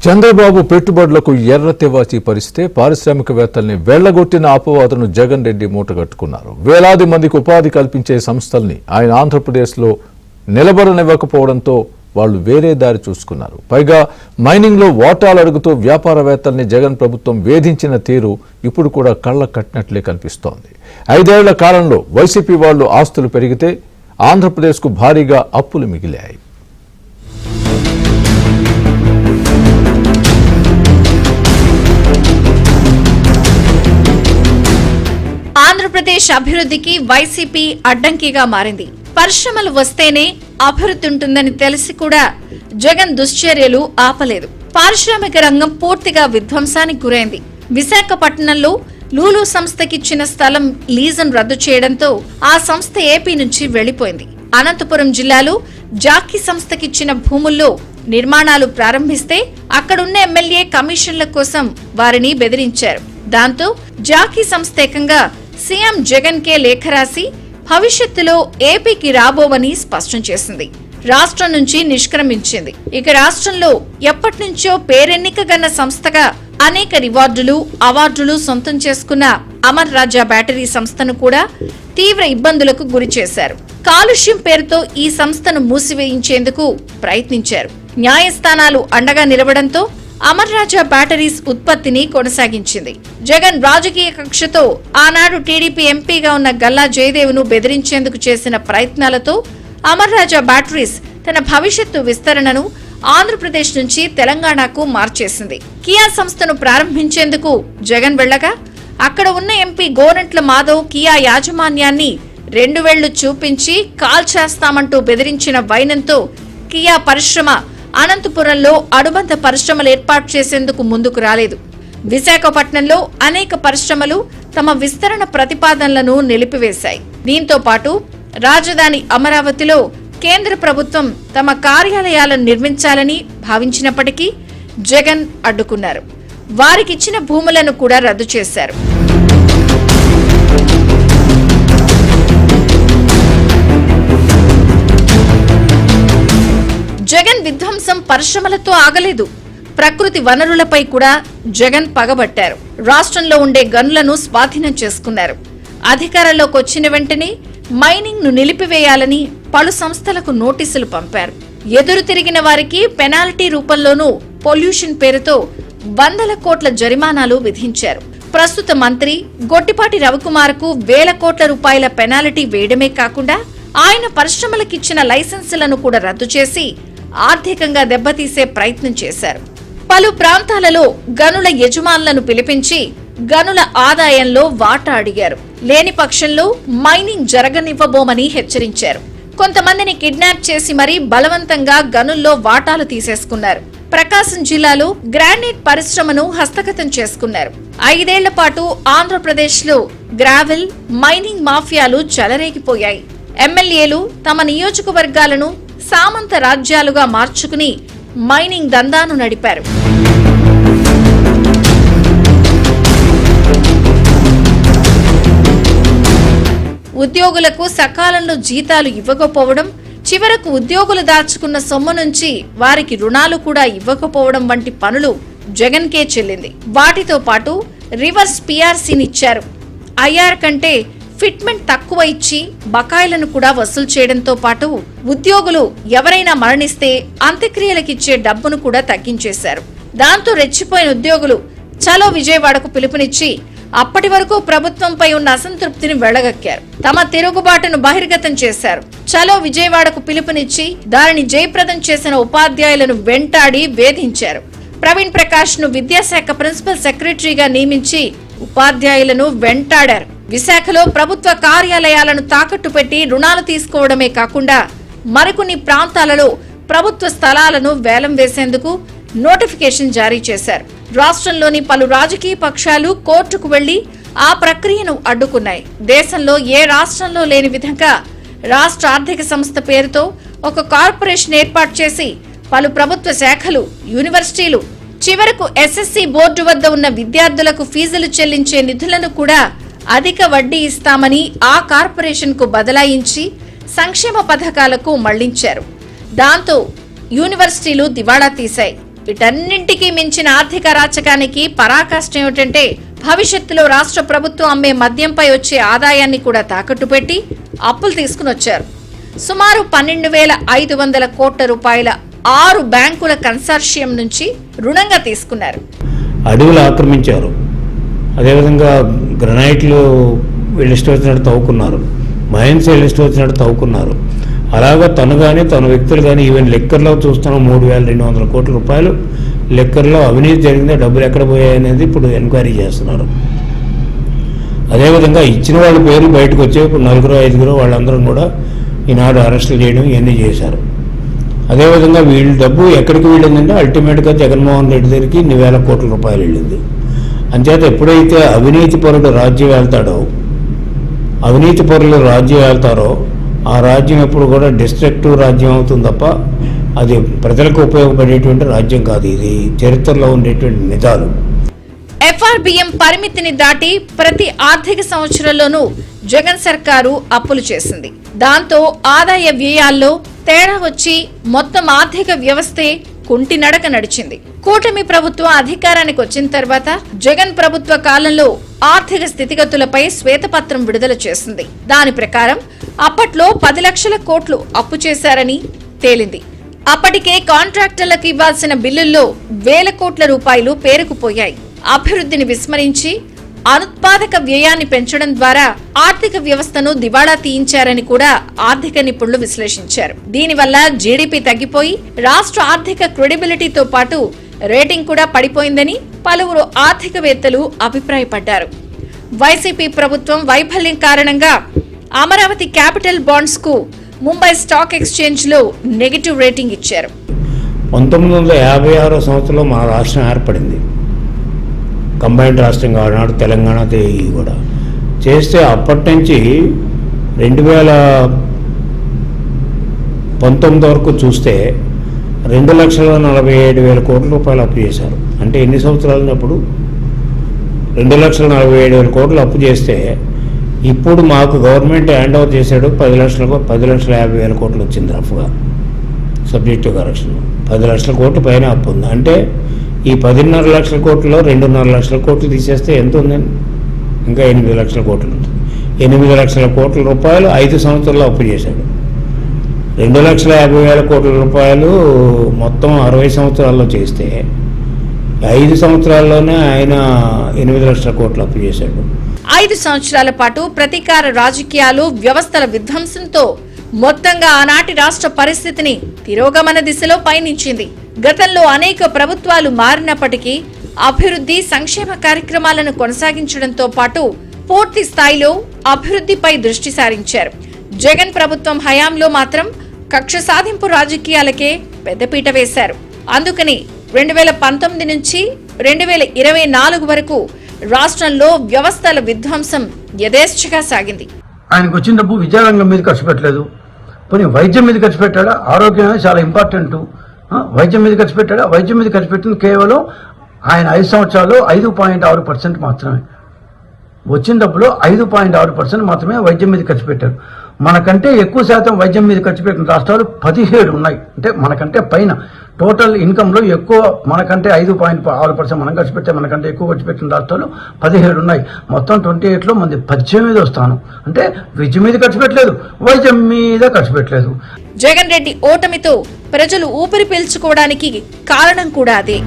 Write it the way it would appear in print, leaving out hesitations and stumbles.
చంద్రబాబు పెట్టుబడులకు ఎర్ర తివాచీ పరిస్తే పారిశ్రామికవేత్తల్ని వెళ్లగొట్టిన అపవాదును జగన్ రెడ్డి మూటగట్టుకున్నారు. వేలాది మందికి ఉపాధి కల్పించే సంస్థల్ని ఆయన ఆంధ్రప్రదేశ్లో నిలబడనివ్వకపోవడంతో వాళ్లు వేరే దారి చూసుకున్నారు. పైగా మైనింగ్లో వాటాలు అడుగుతూ వ్యాపారవేత్తల్ని జగన్ ప్రభుత్వం వేధించిన తీరు ఇప్పుడు కూడా కళ్ల కట్టినట్లే కనిపిస్తోంది. 5 ఏళ్ల కాలంలో వైసీపీ వాళ్లు ఆస్తులు పెరిగితే ఆంధ్రప్రదేశ్కు భారీగా అప్పులు మిగిలాయి. ఆంధ్రప్రదేశ్ అభివృద్ధికి వైసీపీ అడ్డంకిగా మారింది. పరిశ్రమలు వస్తేనే అభివృద్ధి ఉంటుందని తెలిసి కూడా జగన్ దుశ్చర్యలు ఆపలేదు. పారిశ్రామిక రంగం పూర్తిగా విధ్వంసానికి గురైంది. విశాఖపట్నంలో లూలు సంస్థకిచ్చిన స్థలం లీజును రద్దు చేయడంతో ఆ సంస్థ ఏపీ నుంచి వెళ్లిపోయింది. అనంతపురం జిల్లాలో జాకీ సంస్థకిచ్చిన భూముల్లో నిర్మాణాలు ప్రారంభిస్తే అక్కడున్న ఎమ్మెల్యే కమిషన్ల కోసం వారిని బెదిరించారు. దాంతో జాకీ సంస్థ ఏకంగా సీఎం జగన్ కే లేఖ రాసి భవిష్యత్తులో ఏపీకి రాబోవని స్పష్టం చేసింది. రాష్ట్రం నుంచి నిష్క్రమించింది. ఇక రాష్ట్రంలో ఎప్పటినుంచో పేరెన్నికగన్న సంస్థగా అనేక రివార్డులు అవార్డులు సొంతం చేసుకున్న అమర్ రాజా బ్యాటరీ సంస్థను కూడా తీవ్ర ఇబ్బందులకు గురి చేశారు. కాలుష్యం పేరుతో ఈ సంస్థను మూసివేయించేందుకు ప్రయత్నించారు. న్యాయస్థానాలు అండగా నిలవడంతో అమర్ రాజా బ్యాటరీస్ ఉత్పత్తిని కొనసాగించింది. జగన్ రాజకీయ కక్షతో ఆనాడు టీడీపీ ఎంపీగా ఉన్న గల్లా జయదేవ్ను బెదిరించేందుకు చేసిన ప్రయత్నాలతో అమర్ రాజా బ్యాటరీస్ తన భవిష్యత్తు విస్తరణను ఆంధ్రప్రదేశ్ నుంచి తెలంగాణకు మార్చేసింది. కియా సంస్థను ప్రారంభించేందుకు జగన్ వెళ్లగా అక్కడ ఉన్న ఎంపీ గోరంట్ల మాధవ్ కియా యాజమాన్యాన్ని 2 వేళ్లు చూపించి కాల్చేస్తామంటూ బెదిరించిన వైనంతో కియా పరిశ్రమ అనంతపురంలో అనుబంధ పరిశ్రమలు ఏర్పాటు చేసేందుకు ముందుకు రాలేదు. విశాఖపట్నంలో అనేక పరిశ్రమలు తమ విస్తరణ ప్రతిపాదనలను నిలిపివేశాయి. దీంతో పాటు రాజధాని అమరావతిలో కేంద్ర ప్రభుత్వం తమ కార్యాలయాలను నిర్మించాలని భావించినప్పటికీ జగన్ అడ్డుకున్నారు. వారికిచ్చిన భూములను కూడా రద్దు చేశారు. జగన్ విధ్వంసం పరిశ్రమలతో ఆగలేదు. ప్రకృతి వనరులపై కూడా జగన్ పగబట్టారు. రాష్ట్రంలో ఉండే గనులను స్వాధీనం చేసుకున్నారు. అధికారంలోకి వచ్చిన వెంటనే మైనింగ్ ను నిలిపివేయాలని పలు సంస్థలకు నోటీసులు పంపారు. ఎదురు తిరిగిన వారికి పెనాల్టీ రూపంలోనూ పొల్యూషన్ పేరుతో 100 కోట్ల జరిమానాలు విధించారు. ప్రస్తుత మంత్రి గొట్టిపాటి రవికుమార్కు 1000 కోట్ల రూపాయల పెనాల్టీ వేయడమే కాకుండా ఆయన పరిశ్రమలకిచ్చిన లైసెన్సులను కూడా రద్దు చేసి ఆర్థికంగా దెబ్బతీసే ప్రయత్నం చేశారు. పలు ప్రాంతాలలో గనుల యజమానులను పిలిపించి గనుల ఆదాయంలో వాటా అడిగారు. లేని పక్షంలో మైనింగ్ జరగనివ్వబోమని హెచ్చరించారు. కొంతమందిని కిడ్నాప్ చేసి మరీ బలవంతంగా గనుల్లో వాటాలు తీసేసుకున్నారు. ప్రకాశం జిల్లాలో గ్రానైట్ పరిశ్రమను హస్తగతం చేసుకున్నారు. 5 ఏళ్ల పాటు ఆంధ్రప్రదేశ్లో గ్రావెల్ మైనింగ్ మాఫియాలు చెలరేగిపోయాయి. ఎమ్మెల్యేలు తమ నియోజకవర్గాలను సామంత రాజ్యాలుగా మార్చుకుని మైనింగ్ దందాను నడిపారు. ఉద్యోగులకు సకాలంలో జీతాలు ఇవ్వకపోవడం, చివరకు ఉద్యోగులు దాచుకున్న సొమ్ము నుంచి వారికి రుణాలు కూడా ఇవ్వకపోవడం వంటి పనులు జగన్ కే చెల్లింది. వాటితో పాటు రివర్స్ పీఆర్సీనిచ్చారు. ఐఆర్ కంటే ఫిట్మెంట్ తక్కువ ఇచ్చి బకాయిలను కూడా వసూలు చేయడంతో పాటు ఉద్యోగులు ఎవరైనా మరణిస్తే అంత్యక్రియలకిచ్చే డబ్బును కూడా తగ్గించేశారు. దాంతో రెచ్చిపోయిన ఉద్యోగులు చలో విజయవాడకు పిలుపునిచ్చి అప్పటి వరకు ప్రభుత్వంపై ఉన్న అసంతృప్తిని వెళ్లగక్కారు. తమ తిరుగుబాటును బహిర్గతం చేశారు. చలో విజయవాడకు పిలుపునిచ్చి దానిని జయప్రదం చేసిన ఉపాధ్యాయులను వెంటాడి వేధించారు. ప్రవీణ్ ప్రకాష్ ను విద్యాశాఖ ప్రిన్సిపల్ సెక్రటరీగా నియమించి ఉపాధ్యాయులను వెంటాడారు. విశాఖలో ప్రభుత్వ కార్యాలయాలను తాకట్టు పెట్టి రుణాలు తీసుకోవడమే కాకుండా మరికొన్ని ప్రాంతాలలో ప్రభుత్వ స్థలాలను వేలం వేసేందుకు నోటిఫికేషన్ జారీ చేశారు. రాష్ట్రంలోని పలు రాజకీయ పక్షాలు కోర్టుకు వెళ్లి ఆ ప్రక్రియను అడ్డుకున్నాయి. దేశంలో ఏ రాష్ట్రంలో లేని విధంగా రాష్ట్ర ఆర్థిక సంస్థ పేరుతో ఒక కార్పొరేషన్ ఏర్పాటు చేసి పలు ప్రభుత్వ శాఖలు, యూనివర్సిటీలు, చివరకు ఎస్ఎస్సీ బోర్డు వద్ద ఉన్న విద్యార్థులకు ఫీజులు చెల్లించే నిధులను కూడా అధిక వడ్డీ ఇస్తామని ఆ కార్పొరేషన్ కు బదలాయించి సంక్షేమ పథకాలకు మళ్లించారు. దాంతో యూనివర్సిటీలు దివాళా తీశాయి. వీటన్నింటికీ మించిన ఆర్థిక అరాచకానికి పరాకాష్ఠ ఏమిటంటే భవిష్యత్తులో రాష్ట్ర ప్రభుత్వం అమ్మే మద్యంపై వచ్చే ఆదాయాన్ని కూడా తాకట్టు పెట్టి అప్పులు తీసుకుని వచ్చారు. సుమారు 12,500 కోట్ల రూపాయల 6 బ్యాంకుల కన్సార్షియం నుంచి రుణంగా తీసుకున్నారు. అడవులు ఆక్రమించారు, అదేవిధంగా గ్రనైట్లు వీళ్ళు ఇష్టం వచ్చినట్టు తవ్వుకున్నారు, మైన్స్ వీళ్ళు ఇష్టం వచ్చినట్టు తవ్వుకున్నారు. అలాగా తను కానీ తన వ్యక్తులు కానీ ఈవెన్ లెక్కర్లో చూస్తున్నాం 3,200 కోట్ల రూపాయలు లెక్కర్లో అవినీతి జరిగిందే, డబ్బులు ఎక్కడ పోయాయి అనేది ఇప్పుడు ఎంక్వైరీ చేస్తున్నారు. అదేవిధంగా ఇచ్చిన వాళ్ళ పేర్లు బయటకు వచ్చే ఇప్పుడు 4-5 వాళ్ళందరం కూడా ఈనాడు అరెస్టులు చేయడం ఇవన్నీ చేశారు. అదేవిధంగా వీళ్ళ డబ్బు ఎక్కడికి వెళ్ళిందంటే అల్టిమేట్గా జగన్మోహన్ రెడ్డి దగ్గరికి 1,000 కోట్ల రూపాయలు వెళ్ళింది. అంచేత ఎప్పుడైతే అవినీతి పరుడు రాజ్యం వెళ్తాడో, అవినీతి పరులు రాజ్యం వెళ్తారో ఆ రాజ్యం ఎప్పుడు కూడా డిస్ట్రక్టివ్ రాజ్యం అవుతుంది తప్ప అది ప్రజలకు ఉపయోగపడేటువంటి రాజ్యం కాదు. ఇది చరిత్రలో ఉండేటువంటి నిజాలు. ఎఫ్ఆర్బిఎం పరిమితిని దాటి ప్రతి ఆర్థిక సంవత్సరంలోనూ జగన్ సర్కారు అప్పులు చేసింది. దాంతో ఆదాయ వ్యయాల్లో తేడా వచ్చి మొత్తం ఆర్థిక వ్యవస్థే కుంటి నడక నడిచింది. కూటమి ప్రభుత్వం అధికారానికి వచ్చిన తర్వాత జగన్ ప్రభుత్వ కాలంలో ఆర్థిక స్థితిగతులపై శ్వేతపత్రం విడుదల చేసింది. దాని ప్రకారం అప్పట్లో 10 లక్షల కోట్లు అప్పు చేశారని తేలింది. అప్పటికే కాంట్రాక్టర్లకు ఇవ్వాల్సిన బిల్లుల్లో 1,000 కోట్ల రూపాయలు పేరుకుపోయాయి. అభివృద్ధిని విస్మరించి అనుత్పాదక వ్యయాన్ని పెంచడం ద్వారా ఆర్థిక వ్యవస్థను దివాళా తీయించారని కూడా ఆర్థిక నిపుణులు విశ్లేషించారు. దీనివల్ల జీడీపీ తగ్గిపోయి రాష్ట్ర ఆర్థిక క్రెడిబిలిటీతో పాటు రేటింగ్ కూడా పడిపోయిందని పలువురు ఆర్థికవేత్తలు అభిప్రాయపడ్డారు. వైసీపీ ప్రభుత్వం వైఫల్యం కారణంగా అమరావతి క్యాపిటల్ బాండ్స్ కు ముంబై స్టాక్ ఎక్స్చేంజ్ లో నెగటివ్ రేటింగ్ ఇచ్చారు. 1956 సంవత్సరంలో మన రాష్ట్రం ఏర్పడింది. కంబైన్డ్ రాష్ట్రంగా ఆనాడు తెలంగాణ కూడా చేస్తే అప్పటి నుంచి 2019 వరకు చూస్తే 2,47,000 కోట్ల రూపాయలు అప్పు చేశారు. అంటే ఎన్ని సంవత్సరాలు అప్పుడు 2,47,000 కోట్లు అప్పు చేస్తే ఇప్పుడు మాకు గవర్నమెంట్ హ్యాండ్ ఓవర్ చేశాడు 10,50,000 కోట్లు వచ్చింది రఫ్గా సబ్జెక్టు కరెక్షన్. 10 లక్షల కోట్లు పైన అప్పు ఉంది. అంటే ఈ 10.5 లక్షల కోట్లలో 2.5 లక్షల కోట్లు తీసేస్తే ఎంత ఉందండి? ఇంకా 8 లక్షల కోట్లు ఉంటుంది. 8 లక్షల కోట్ల రూపాయలు 5 సంవత్సరాల్లో అప్పు చేశాడు. 2,50,000 కోట్ల రూపాయలు మొత్తం 60 సంవత్సరాల్లో చేస్తే 5 సంవత్సరాల్లోనే ఆయన 8 లక్షల కోట్లు అప్పు చేశాడు. 5 సంవత్సరాల పాటు ప్రతీకార రాజకీయాలు, వ్యవస్థల విధ్వంసంతో మొత్తంగా ఆనాటి రాష్ట్ర పరిస్థితిని తిరోగమన దిశలో పయనించింది. గతంలో అనేక ప్రభుత్వాలు మారినప్పటికీ అభివృద్ధి, సంక్షేమ కార్యక్రమాలను కొనసాగించడంతో పాటు పూర్తి స్థాయిలో అభివృద్ధిపై దృష్టి సారించారు. జగన్ ప్రభుత్వం హయాంలో మాత్రం కక్ష సాధింపు రాజకీయాలకే పెద్దపీట వేశారు. అందుకని 2019 నుంచి 2024 వరకు రాష్ట్రంలో వ్యవస్థల విధ్వంసం యథేచ్ఛగా సాగింది. ఆయనకు వచ్చిన డబ్బు విద్యారంగం మీద ఖర్చు పెట్టలేదు, పోనీ వైద్యం మీద ఖర్చు పెట్టాడా? ఆరోగ్యమే చాలా ఇంపార్టెంట్. వైద్యం మీద ఖర్చు పెట్టాడా? వైద్యం మీద ఖర్చు పెట్టింది కేవలం ఆయన 5 సంవత్సరాలు 5.6% మాత్రమే. వచ్చిన డబ్బులో 5.6% మాత్రమే వైద్యం మీద ఖర్చు పెట్టారు. మనకంటే ఎక్కువ శాతం వైద్యం మీద ఖర్చు పెట్టిన రాష్ట్రాలు 17 ఉన్నాయి. అంటే మనకంటే పైన టోటల్ ఇన్కంలో ఎక్కువ మనకంటే 5.6% మనం ఖర్చు పెట్టే మనకంటే ఎక్కువ ఖర్చు పెట్టిన రాష్ట్రాలు 17 ఉన్నాయి. మొత్తం 28లో మంది 18వ స్థానం. అంటే విద్య మీద ఖర్చు పెట్టలేదు, వైద్యం మీద ఖర్చు పెట్టలేదు. జగన్ రెడ్డి ఓటమితో ప్రజలు ఊపిరి పీల్చుకోవడానికి కారణం కూడా అదే.